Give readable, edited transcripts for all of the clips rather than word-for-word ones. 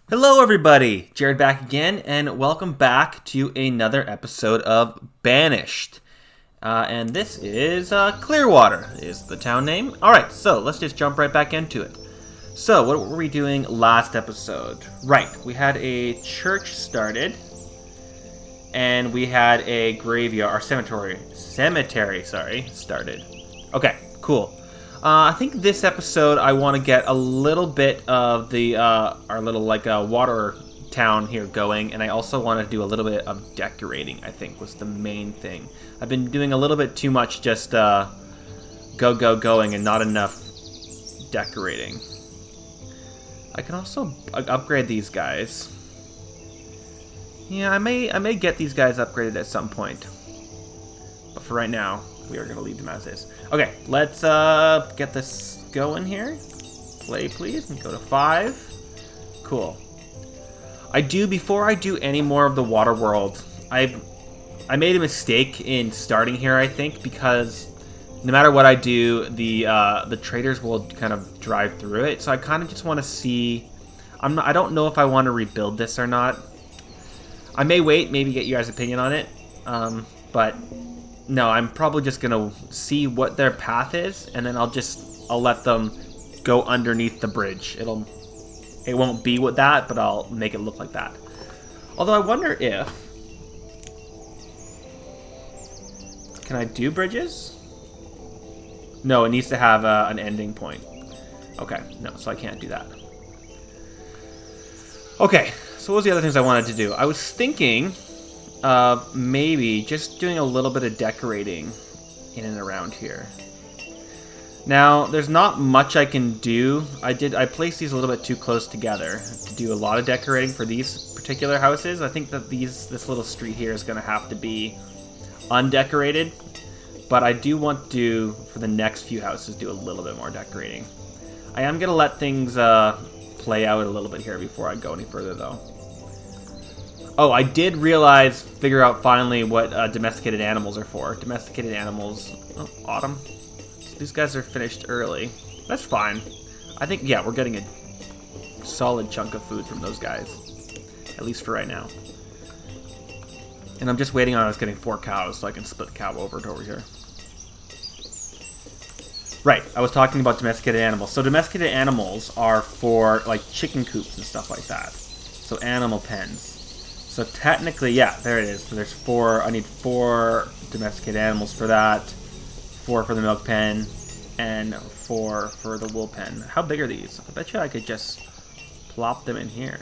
Hello, everybody! Jared back again, and welcome back to another episode of Banished. And this is Clearwater, is the town name. Alright, so let's just jump right back into it. So, what were we doing last episode? Right, we had a church started, and we had a graveyard, or cemetery, started. Okay, cool. I think this episode I want to get a little bit of the our little water town here going, and I also want to do a little bit of decorating. I think was the main thing. I've been doing a little bit too much just going and not enough decorating. I can also upgrade these guys. Yeah, I may get these guys upgraded at some point, but for right now, we are going to leave them as is. Okay, let's get this going here. Play, please, and go to 5. Cool. Before I do any more of the water world, I made a mistake in starting here, I think, because no matter what I do, the traders will kind of drive through it. So I kind of just want to see. I don't know if I want to rebuild this or not. I may wait, maybe get you guys' opinion on it, but no, I'm probably just gonna see what their path is, and then I'll let them go underneath the bridge. It won't be with that, but I'll make it look like that. Although I wonder if, can I do bridges? No, it needs to have an ending point. Okay, no, so I can't do that. Okay, so what was the other things I wanted to do? I was thinking of maybe just doing a little bit of decorating in and around here. Now, there's not much I can do. I placed these a little bit too close together to do a lot of decorating for these particular houses. I think that this little street here is going to have to be undecorated, but I do want to, for the next few houses, do a little bit more decorating. I am going to let things play out a little bit here before I go any further, though. Oh, I did figure out finally what domesticated animals are for. Domesticated animals. Oh, autumn. So these guys are finished early. That's fine. I think, yeah, we're getting a solid chunk of food from those guys. At least for right now. And I'm just waiting on us getting 4 cows so I can split the cow over to over here. Right, I was talking about domesticated animals. So domesticated animals are for, like, chicken coops and stuff like that. So animal pens. So technically, yeah, there it is. So there's 4. I need 4 domesticated animals for that, 4 for the milk pen, and 4 for the wool pen. How big are these? I bet you I could just plop them in here.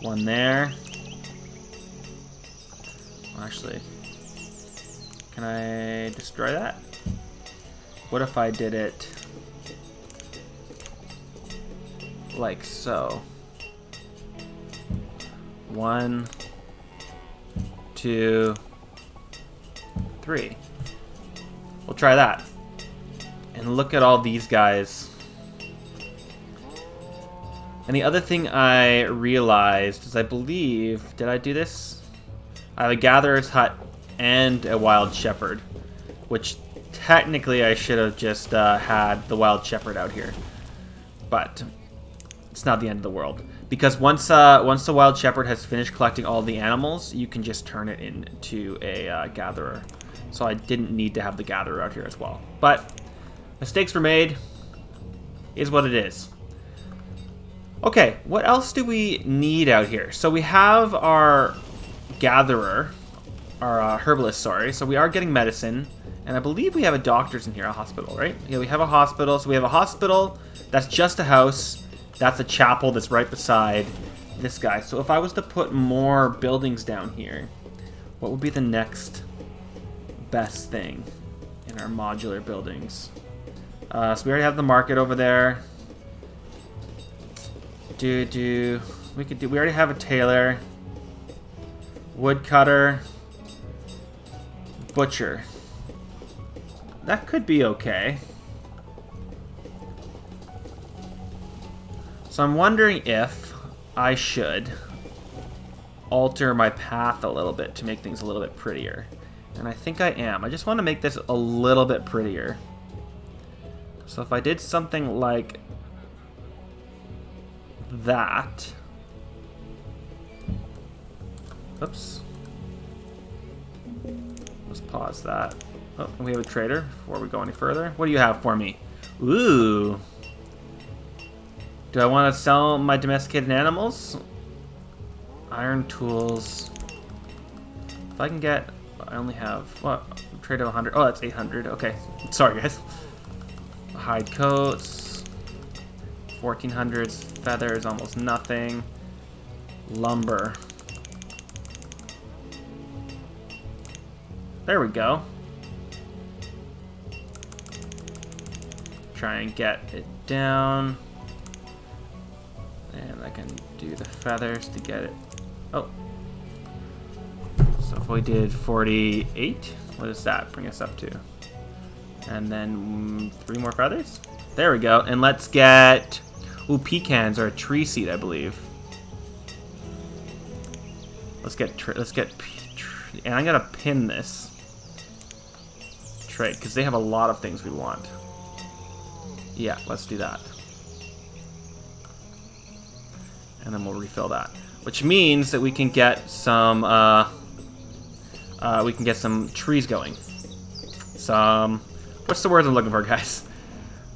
1 there. Actually, can I destroy that? What if I did it like so? 1, 2, 3. We'll try that. And look at all these guys. And the other thing I realized is, I believe, did I do this? I have a gatherer's hut and a wild shepherd, which technically I should have just had the wild shepherd out here. But it's not the end of the world. Because once the wild shepherd has finished collecting all the animals, you can just turn it into a gatherer. So I didn't need to have the gatherer out here as well. But mistakes were made. Is what it is. Okay, what else do we need out here? So we have our gatherer, our herbalist, sorry. So we are getting medicine. And I believe we have a doctor's in here, a hospital, right? Yeah, we have a hospital. So we have a hospital. That's just a house. That's a chapel that's right beside this guy. So if I was to put more buildings down here, what would be the next best thing in our modular buildings? So we already have the market over there. We already have a tailor, woodcutter, butcher. That could be okay. So I'm wondering if I should alter my path a little bit to make things a little bit prettier. And I think I am. I just want to make this a little bit prettier. So if I did something like that. Oops. Let's pause that. Oh, we have a trader before we go any further. What do you have for me? Ooh. Do I want to sell my domesticated animals? Iron tools. If I can get... I only have... What? Trade of 100. Oh, that's 800. Okay. Sorry, guys. Hide coats. 1400s. Feathers, almost nothing. Lumber. There we go. Try and get it down. And I can do the feathers to get it. Oh. So if we did 48, what does that bring us up to? And then 3 more feathers? There we go. And let's get... Ooh, pecans are a tree seed, I believe. Let's get... And I'm gonna pin this. Trade, because they have a lot of things we want. Yeah, let's do that. And then we'll refill that. Which means that we can get some trees going. Some... What's the word I'm looking for, guys?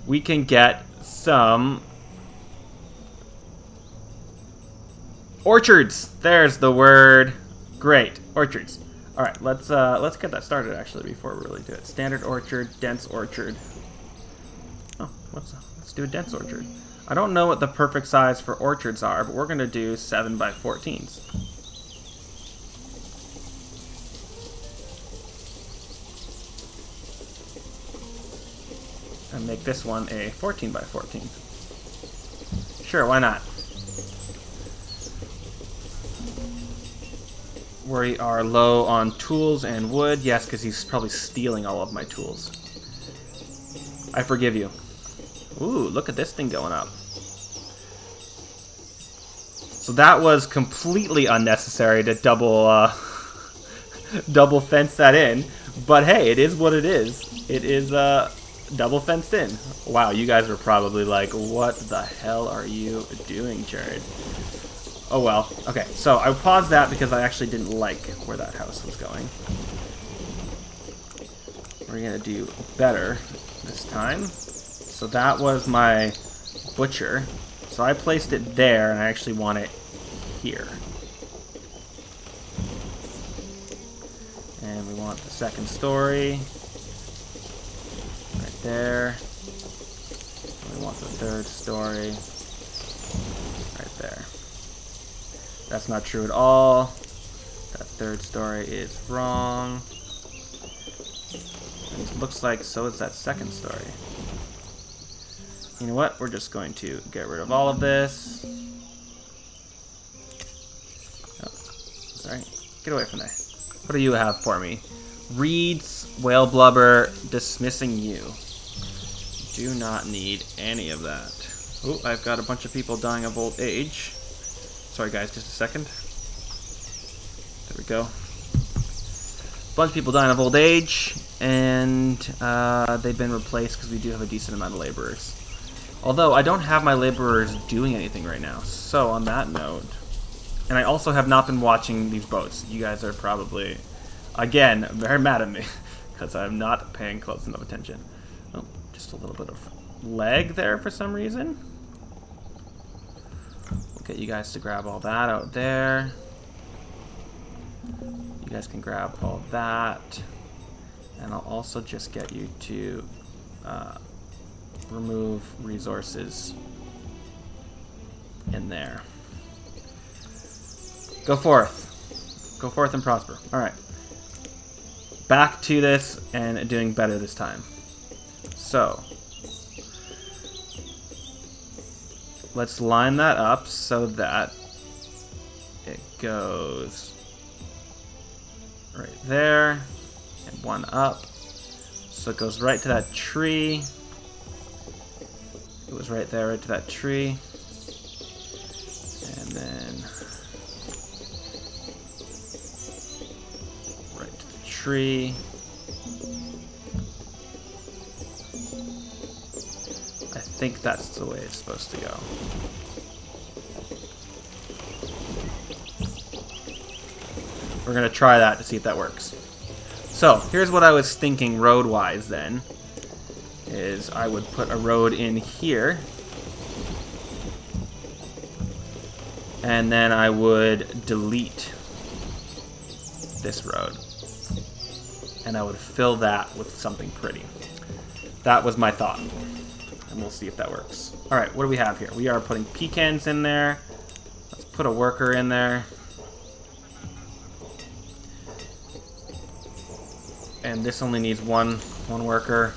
We can get some... orchards! There's the word. Great. Orchards. Alright, let's get that started, actually, before we really do it. Standard orchard, dense orchard. Oh, let's do a dense orchard. I don't know what the perfect size for orchards are, but we're going to do 7 by 14s. And make this one a 14 by 14. Sure, why not? We are low on tools and wood. Yes, because he's probably stealing all of my tools. I forgive you. Ooh, look at this thing going up. So that was completely unnecessary to double fence that in. But hey, it is what it is. It is double fenced in. Wow, you guys are probably like, what the hell are you doing, Jared? Oh well. Okay, so I paused that because I actually didn't like where that house was going. We're gonna do better this time. So that was my butcher. So I placed it there, and I actually want it here. And we want the second story right there. And we want the third story right there. That's not true at all. That third story is wrong. And it looks like so is that second story. You know what? We're just going to get rid of all of this. Oh, sorry. Get away from there. What do you have for me? Reeds, whale blubber, dismissing you. Do not need any of that. Oh, I've got a bunch of people dying of old age. Sorry guys, just a second. There we go. Bunch of people dying of old age, and they've been replaced because we do have a decent amount of laborers. Although, I don't have my laborers doing anything right now. So, on that note... And I also have not been watching these boats. You guys are probably, again, very mad at me. Because I'm not paying close enough attention. Oh, just a little bit of leg there for some reason. We'll get you guys to grab all that out there. You guys can grab all that. And I'll also just get you to... remove resources in there. Go forth. Go forth and prosper. Alright. Back to this and doing better this time. So. Let's line that up so that it goes right there. And one up. So it goes right to that tree. It was right there, right to that tree. And then right to the tree. I think that's the way it's supposed to go. We're going to try that to see if that works. So, here's what I was thinking road-wise then. Is I would put a road in here. And then I would delete this road. And I would fill that with something pretty. That was my thought. And we'll see if that works. Alright, what do we have here? We are putting pecans in there. Let's put a worker in there. And this only needs one worker.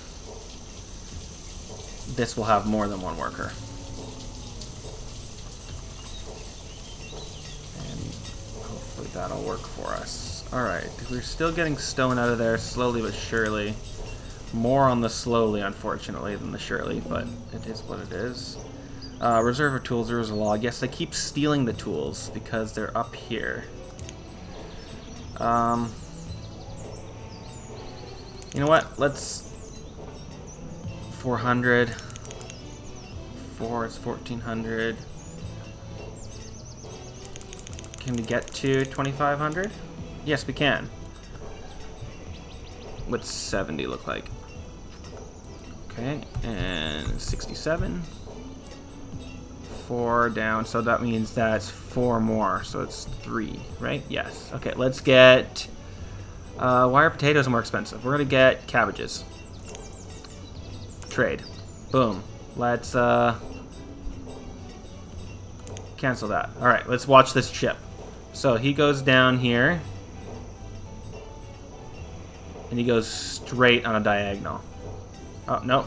This will have more than one worker. And hopefully that'll work for us. Alright, we're still getting stone out of there slowly but surely. More on the slowly, unfortunately, than the surely, but it is what it is. Reserve of tools, there is a log. Yes, they keep stealing the tools because they're up here. You know what? Let's... 400. 4 is 1400. Can we get to 2500? Yes, we can. What's 70 look like? Okay, and 67. 4 down, so that means that's 4 more, so it's 3, right? Yes. Okay, let's get... why are potatoes more expensive? We're gonna get cabbages. Trade. Boom. Let's cancel that. Alright, let's watch this chip. So he goes down here. And he goes straight on a diagonal. Oh, no.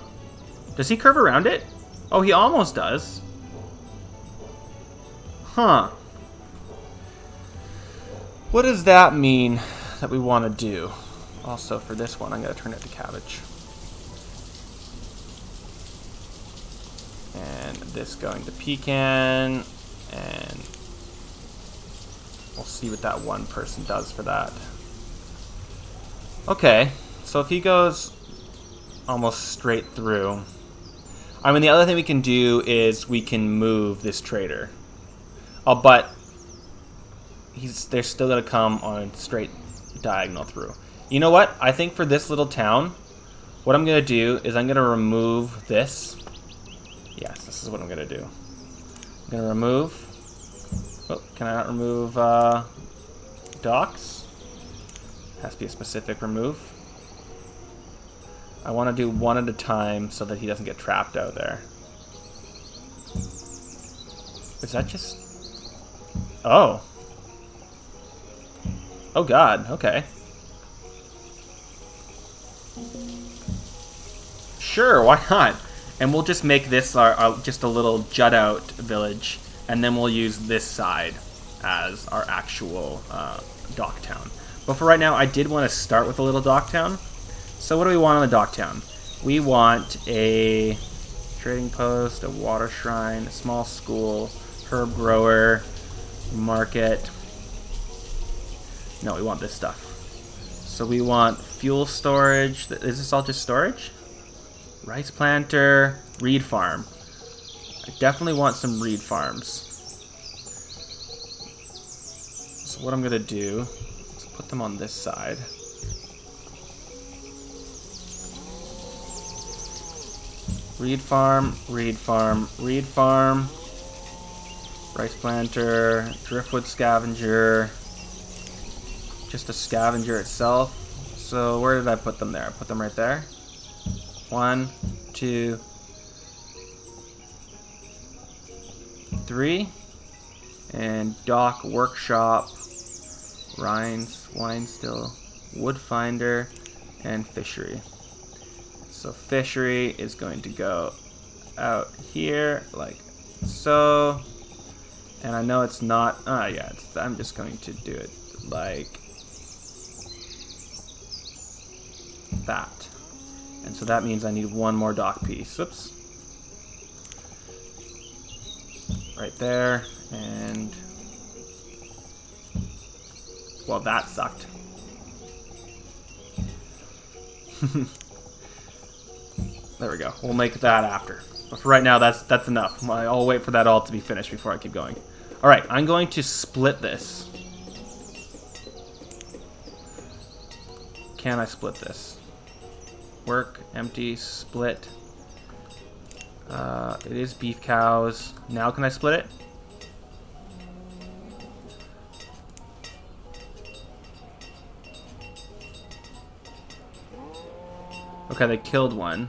Does he curve around it? Oh, he almost does. Huh. What does that mean that we want to do? Also, for this one, I'm going to turn it to cabbage. And this going to pecan. And we'll see what that one person does for that. Okay, so if he goes almost straight through... I mean, the other thing we can do is we can move this trader. Oh, but they're still going to come on a straight diagonal through. You know what? I think for this little town, what I'm going to do is I'm going to remove this. Yes, this is what I'm going to do. I'm going to remove... Oh, can I not remove docks? Has to be a specific remove. I want to do one at a time so that he doesn't get trapped out there. Is that just... Oh. Oh god, okay. Sure, why not? And we'll just make this our just a little jut out village, and then we'll use this side as our actual dock town. But for right now, I did want to start with a little dock town. So what do we want on the dock town? We want a trading post, a water shrine, a small school, herb grower, market. No, we want this stuff. So we want fuel storage. Is this all just storage? Rice planter, reed farm. I definitely want some reed farms. So what I'm going to do is put them on this side. Reed farm, reed farm, reed farm. Rice planter, driftwood scavenger. Just a scavenger itself. So where did I put them there? I put them right there. 1, 2, 3. And dock, workshop, wine still, wood finder, and fishery. So fishery is going to go out here like so. And I know it's not, yeah, I'm just going to do it like that. And so that means I need one more dock piece. Oops. Right there. And, well, that sucked. There we go. We'll make that after. But for right now, that's enough. I'll wait for that all to be finished before I keep going. Alright, I'm going to split this. can I split this? Work, empty, split. It is beef cows. Now can I split it? Okay, they killed one.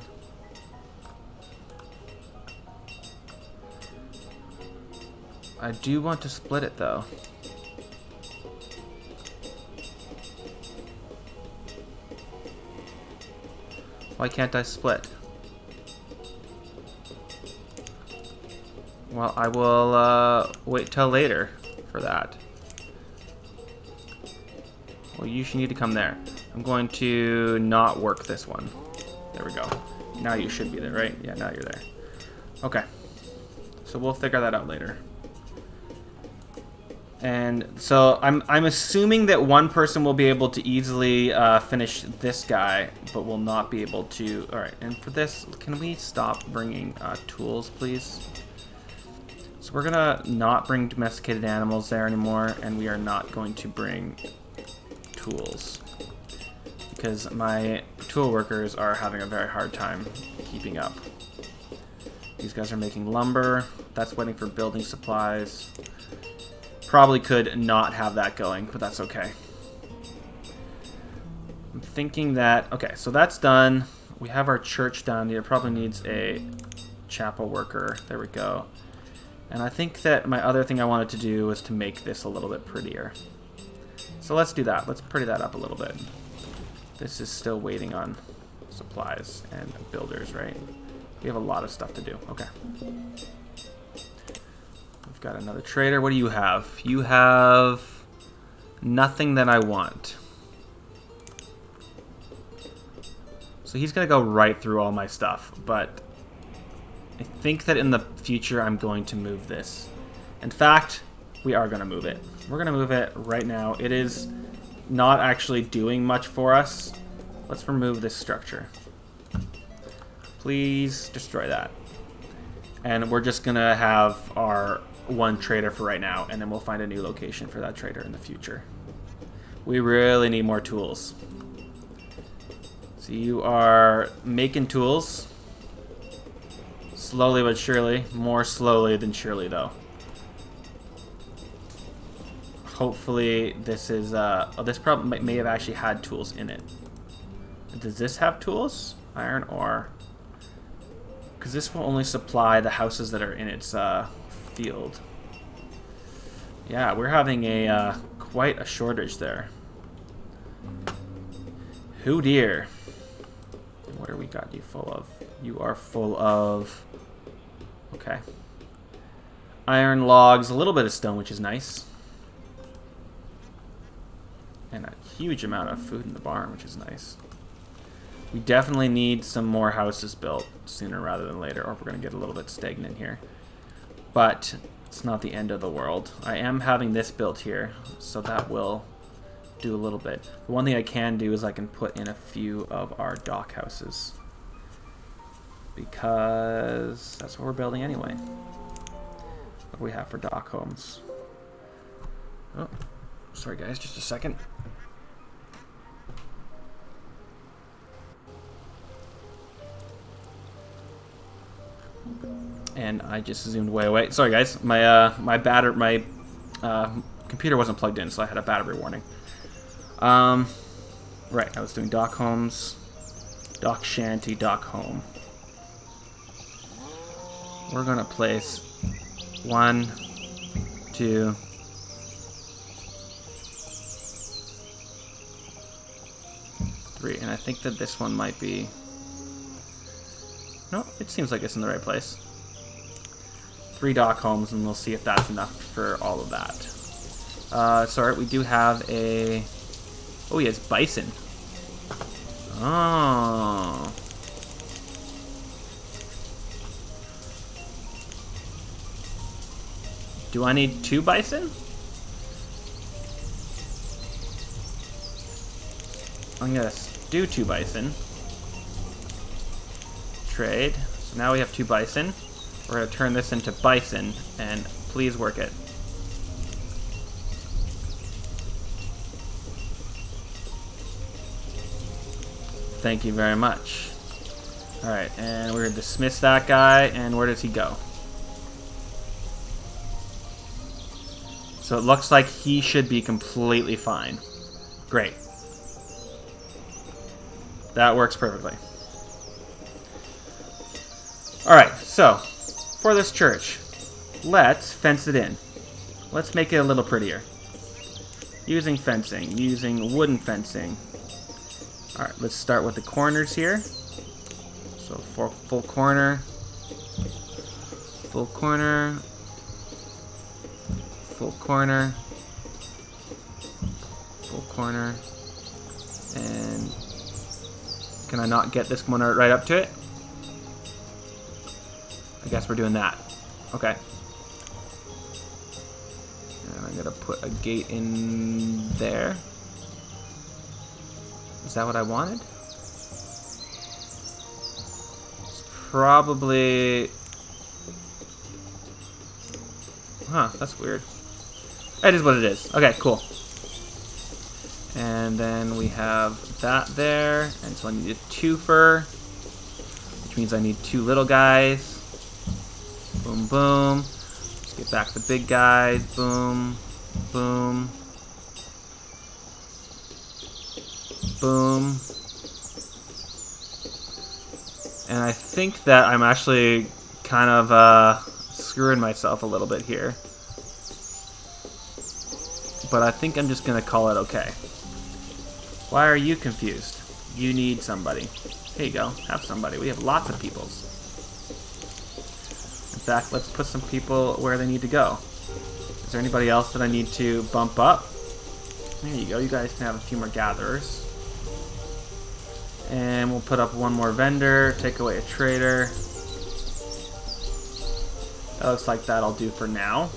I do want to split it though. Why can't I split? Well, I will wait till later for that. Well, you should need to come there. I'm going to not work this one. There we go. Now you should be there, right? Yeah, now you're there. Okay. So we'll figure that out later. And so I'm assuming that one person will be able to easily finish this guy, but will not be able to. All right, and for this, can we stop bringing tools, please? So we're gonna not bring domesticated animals there anymore, and we are not going to bring tools because my tool workers are having a very hard time keeping up. These guys are making lumber. That's waiting for building supplies. Probably could not have that going, but that's okay. I'm thinking that, okay, so that's done. We have our church done. It probably needs a chapel worker. There we go. And I think that my other thing I wanted to do was to make this a little bit prettier. So let's do that. Let's pretty that up a little bit. This is still waiting on supplies and builders, right? We have a lot of stuff to do. Okay. We've got another trader. What do you have? You have nothing that I want. So he's going to go right through all my stuff, but I think that in the future I'm going to move this. In fact, we are going to move it. We're going to move it right now. It is not actually doing much for us. Let's remove this structure. Please destroy that. And we're just going to have our one trader for right now, and then we'll find a new location for that trader in the future. We really need more tools. So you are making tools. Slowly but surely. More slowly than surely, though. Hopefully this is... oh, this probably may have actually had tools in it. Does this have tools? Iron ore. Because this will only supply the houses that are in its field. Yeah, we're having a quite a shortage there. Who dear. What are we got you full of? You are full of... Okay. Iron logs, a little bit of stone, which is nice. And a huge amount of food in the barn, which is nice. We definitely need some more houses built sooner rather than later, or we're going to get a little bit stagnant here. But it's not the end of the world. I am having this built here, so that will do a little bit. The one thing I can do is I can put in a few of our dock houses, because that's what we're building anyway. What do we have for dock homes? Oh, sorry guys, just a second. And I just zoomed way away. Sorry guys, my my computer wasn't plugged in, so I had a battery warning. Right, I was doing dock homes, dock shanty, dock home. We're gonna place 1, 2, 3, and I think that this one might be... No, it seems like it's in the right place. 3 dock homes, and we'll see if that's enough for all of that. Sorry, we do have a... Oh, he has bison. Oh. Do I need 2 bison? I'm gonna do 2 bison. Trade. So now we have 2 bison. We're gonna turn this into bison, and please work it. Thank you very much. Alright, and we're going to dismiss that guy, and where does he go? So it looks like he should be completely fine. Great. That works perfectly. Alright, so, for this church, let's fence it in. Let's make it a little prettier. Using fencing, using wooden fencing. Alright, let's start with the corners here. So, full corner. Full corner. Full corner. Full corner. And can I not get this one right up to it? I guess we're doing that. Okay. And I'm gonna put a gate in there. Is that what I wanted? It's probably... Huh, that's weird. That is what it is. Okay, cool. And then we have that there. And so I need a twofer, which means I need two little guys. Boom, boom. Let's get back the big guys. Boom, boom, boom. And I think that I'm actually kind of screwing myself a little bit here. But I think I'm just going to call it okay. Why are you confused? You need somebody. Here you go. Have somebody. We have lots of peoples. In fact, let's put some people where they need to go. Is there anybody else that I need to bump up? There you go. You guys can have a few more gatherers. And we'll put up one more vendor. Take away a trader. That looks like that'll do for now.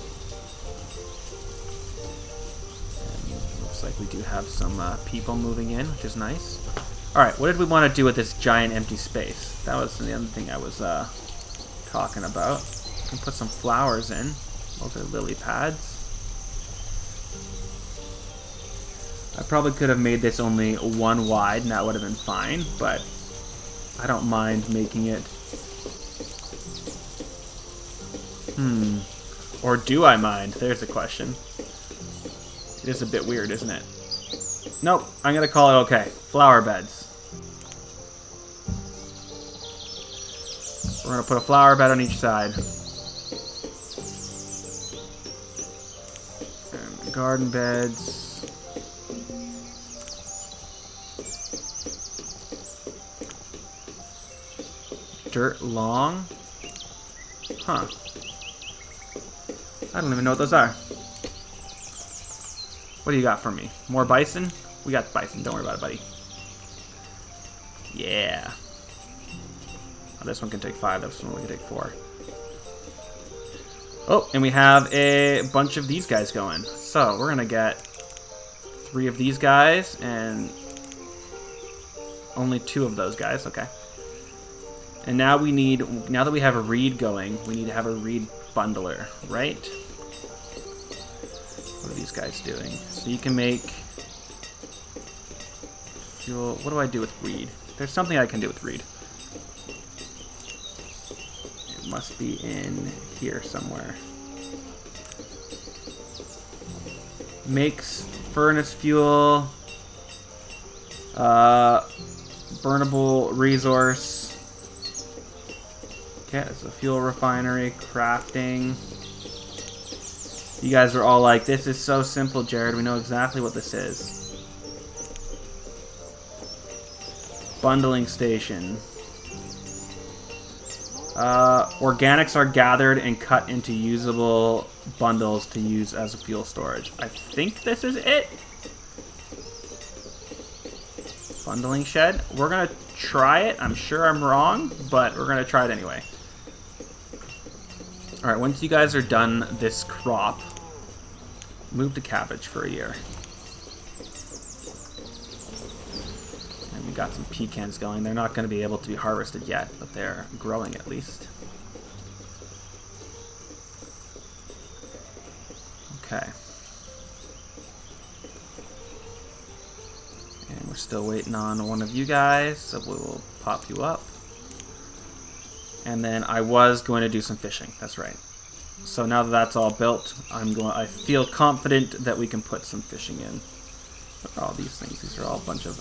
Like we do have some people moving in, which is nice. Alright, what did we want to do with this giant empty space? That was the other thing I was talking about. We can put some flowers in. Those are lily pads. I probably could have made this only one wide and that would have been fine, but I don't mind making it... Or do I mind? There's the question. It is a bit weird, isn't it? Nope, I'm going to call it okay. Flower beds. We're going to put a flower bed on each side. And garden beds. Dirt long? Huh. I don't even know what those are. What do you got for me? More bison? We got bison. Don't worry about it, buddy. Yeah. Oh, this one can take 5. This one can take 4. Oh, and we have a bunch of these guys going. So we're gonna get 3 of these guys and only 2 of those guys. Okay. And now we need, now that we have a reed going, we need to have a reed bundler, right? What are these guys doing? So you can make fuel. What do I do with reed? There's something I can do with reed. It must be in here somewhere. Makes furnace fuel. Burnable resource. Okay, it's a fuel refinery. Crafting. You guys are all like, this is so simple, Jared. We know exactly what this is. Bundling station. Organics are gathered and cut into usable bundles to use as a fuel storage. I think this is it. Bundling shed. We're going to try it. I'm sure I'm wrong, but we're going to try it anyway. Alright, once you guys are done this crop, move to cabbage for a year. And we got some pecans going. They're not going to be able to be harvested yet, but they're growing at least. Okay. And we're still waiting on one of you guys, so we will pop you up. And then I was going to do some fishing. That's right. So now that that's all built, I feel confident that we can put some fishing in. What are all these things? These are all a bunch of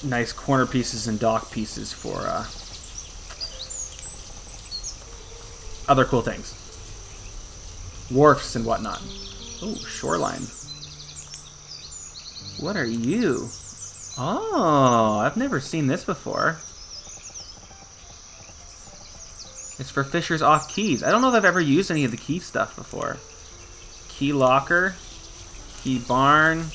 nice corner pieces and dock pieces for other cool things. Wharfs and whatnot. Oh, shoreline. What are you? Oh, I've never seen this before. It's for fishers off keys. I don't know if I've ever used any of the key stuff before. Key locker. Key barn.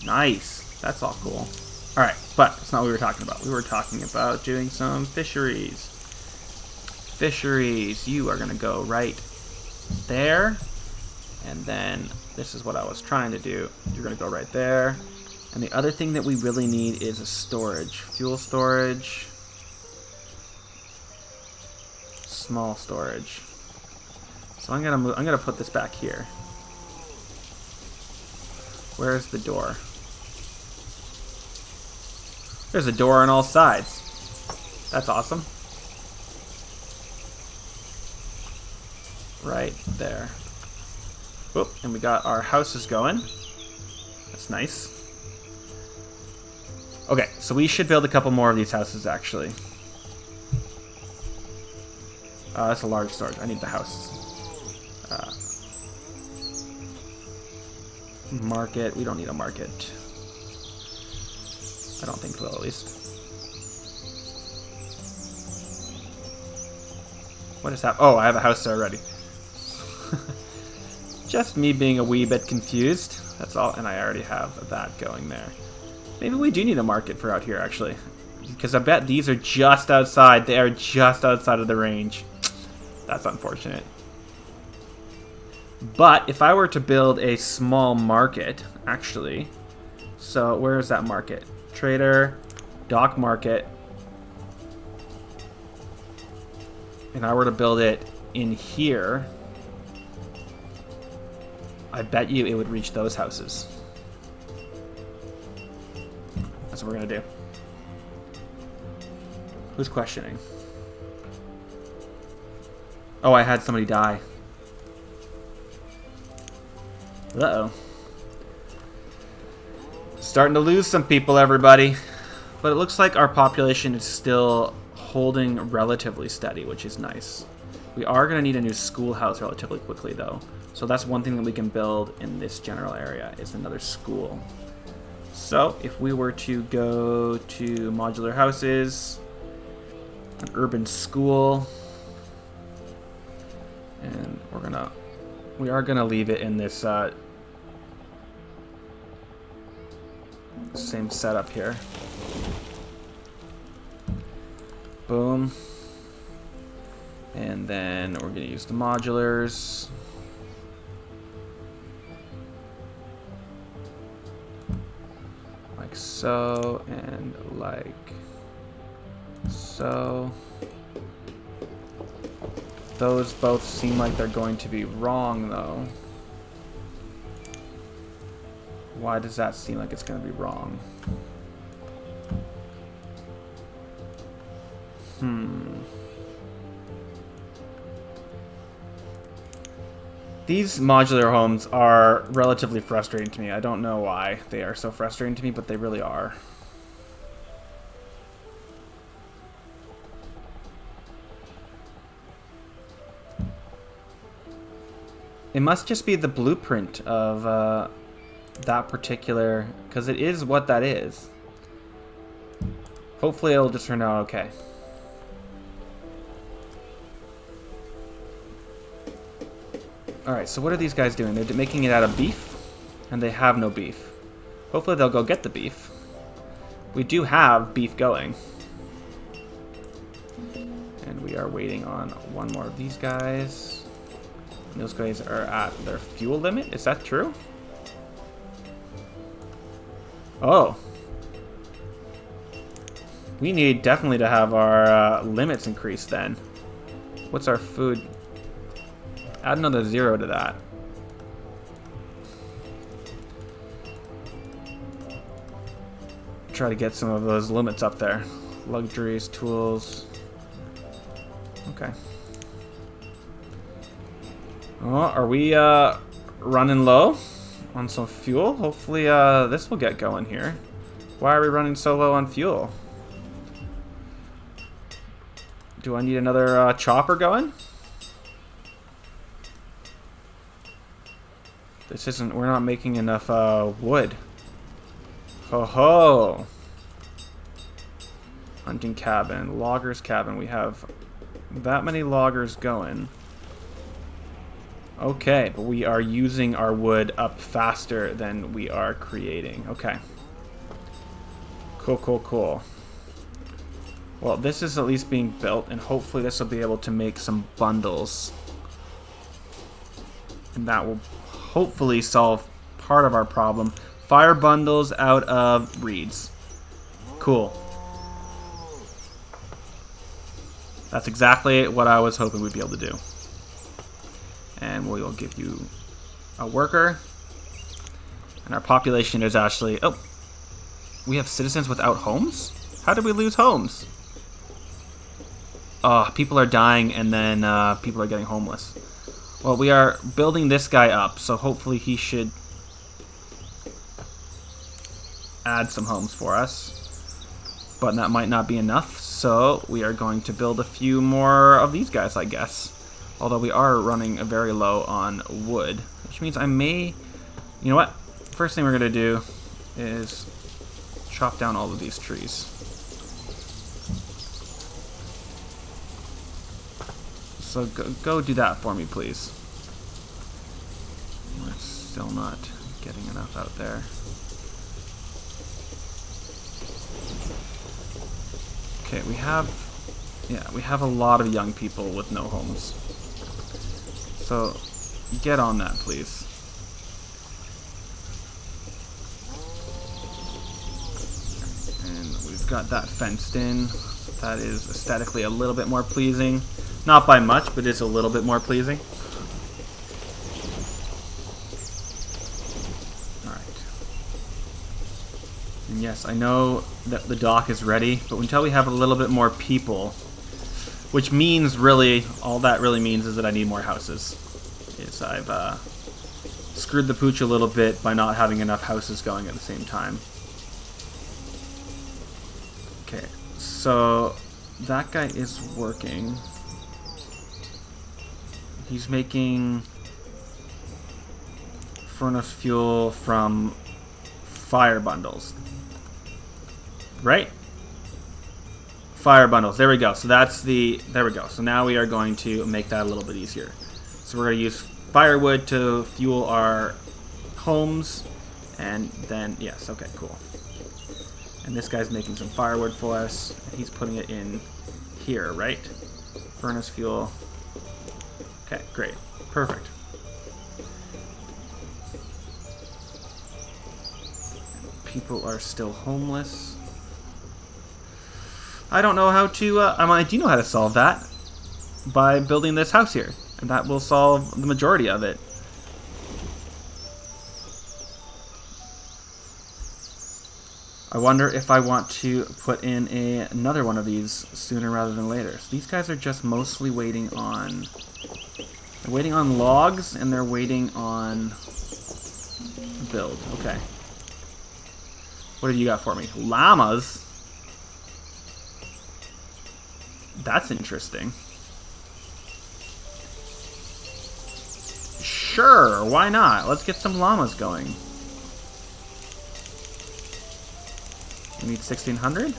Nice. That's all cool. Alright, but that's not what we were talking about. We were talking about doing some fisheries. Fisheries. You are going to go right there. And then this is what I was trying to do. You're going to go right there. And the other thing that we really need is a storage. Fuel storage. Small storage. So I'm gonna put this back here. Where's the door? There's a door on all sides. That's awesome. Right there. Whoop, and we got our houses going. That's nice. Okay, so we should build a couple more of these houses actually. That's a large storage. I need the house. Market. We don't need a market. I don't think so, at least. What is happening? Oh, I have a house there already. Just me being a wee bit confused. That's all. And I already have that going there. Maybe we do need a market for out here, actually. Because I bet these are just outside. They are just outside of the range. That's unfortunate. But if I were to build a small market, actually, so where is that market? Trader, dock market. And I were to build it in here, I bet you it would reach those houses. That's what we're gonna do. Who's questioning? Oh, I had somebody die. Uh-oh. Starting to lose some people, everybody. But it looks like our population is still holding relatively steady, which is nice. We are going to need a new schoolhouse relatively quickly, though. So that's one thing that we can build in this general area, is another school. So if we were to go to modular houses, an urban school, and we are gonna leave it in this same setup here. Boom. And then we're gonna use the modulars. Like so, and like so. Those both seem like they're going to be wrong, though. Why does that seem like it's going to be wrong? These modular homes are relatively frustrating to me. I don't know why they are so frustrating to me, but they really are. It must just be the blueprint of that particular, because it is what that is. Hopefully it'll just turn out okay. Alright, so what are these guys doing? They're making it out of beef, and they have no beef. Hopefully they'll go get the beef. We do have beef going. And we are waiting on one more of these guys. And those guys are at their fuel limit. Is that true? Oh. We need definitely to have our limits increased then. What's our food? Add another 0 to that. try to get some of those limits up there. Luxuries, tools. Okay. Oh, are we running low on some fuel? Hopefully this will get going here. Why are we running so low on fuel? Do I need another chopper going? This isn't, we're not making enough wood. Ho ho! Hunting cabin, logger's cabin. We have that many loggers going. Okay, but we are using our wood up faster than we are creating. Okay. Cool, cool, cool. Well, this is at least being built, and hopefully this will be able to make some bundles. And that will hopefully solve part of our problem. Fire bundles out of reeds. Cool. That's exactly what I was hoping we'd be able to do. And we will give you a worker. And our population is actually... Oh, we have citizens without homes? How did we lose homes? Oh, people are dying and then people are getting homeless. Well, we are building this guy up, so hopefully he should add some homes for us. But that might not be enough, so we are going to build a few more of these guys, I guess. Although we are running very low on wood, which means I may... You know what? First thing we're going to do is chop down all of these trees. So go do that for me, please. We're still not getting enough out there. Okay, we have a lot of young people with no homes. So get on that, please. And we've got that fenced in. That is aesthetically a little bit more pleasing. Not by much, but it's a little bit more pleasing. Alright. And yes, I know that the dock is ready, but until we have a little bit more people, which means really, all that really means is that I need more houses. Is I've screwed the pooch a little bit by not having enough houses going at the same time. Okay, so that guy is working. He's making furnace fuel from fire bundles. Right? Fire bundles. There we go. So that's the... There we go. So now we are going to make that a little bit easier. So we're going to use firewood to fuel our homes. And then... Yes. Okay, cool. And this guy's making some firewood for us. He's putting it in here, right? Furnace fuel... Okay, great. Perfect. People are still homeless. I don't know how to... I do know how to solve that. By building this house here. And that will solve the majority of it. I wonder if I want to put in another one of these sooner rather than later. So these guys are just mostly waiting on... They're waiting on logs, and they're waiting on build. Okay. What have you got for me? Llamas? That's interesting. Sure, why not? Let's get some llamas going. We need 1,600?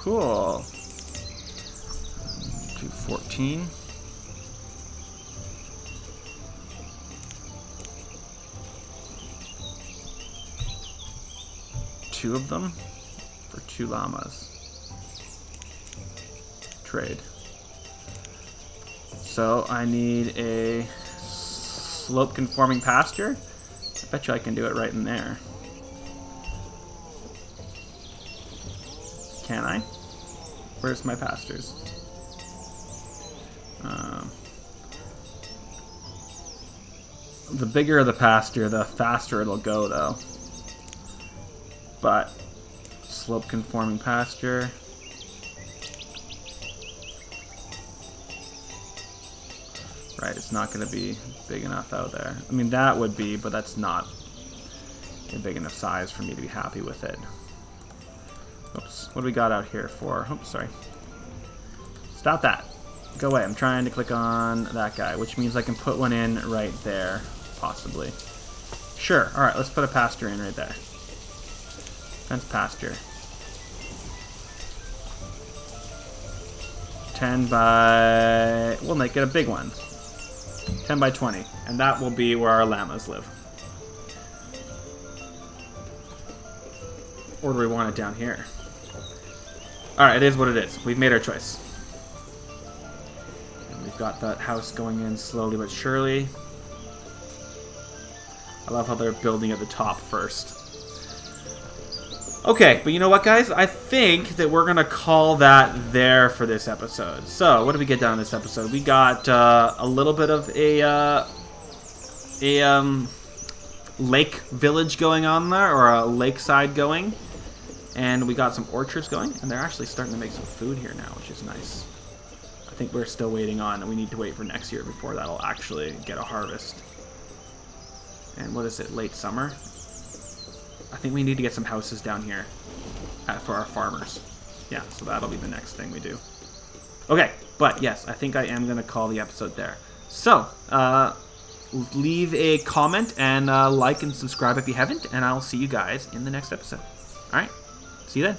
Cool. 214. Two of them for 2 llamas. Trade. So I need a slope conforming pasture. I bet you I can do it right in there. Can I? Where's my pastures? The bigger the pasture, the faster it'll go, though. But slope conforming pasture. Right, it's not going to be big enough out there. I mean, that would be, but that's not a big enough size for me to be happy with it. Oops, what do we got out here for? Oops, sorry. Stop that. Go away. I'm trying to click on that guy, which means I can put one in right there, possibly. Sure. All right, let's put a pasture in right there. Fence pasture. 10 by... We'll make it a big one. 10 by 20. And that will be where our llamas live. Or do we want it down here? Alright, it is what it is. We've made our choice. And we've got that house going in slowly but surely. I love how they're building at the top first. Okay, but you know what, guys? I think that we're going to call that there for this episode. So, what did we get done in this episode? We got a little bit of a lake village going on there, or a lakeside going. And we got some orchards going, and they're actually starting to make some food here now, which is nice. I think we're still waiting on, we need to wait for next year before that'll actually get a harvest. And what is it, late summer? I think we need to get some houses down here for our farmers. Yeah, so that'll be the next thing we do. Okay, but yes, I think I am going to call the episode there. So, leave a comment and like and subscribe if you haven't, and I'll see you guys in the next episode. Alright, see you then.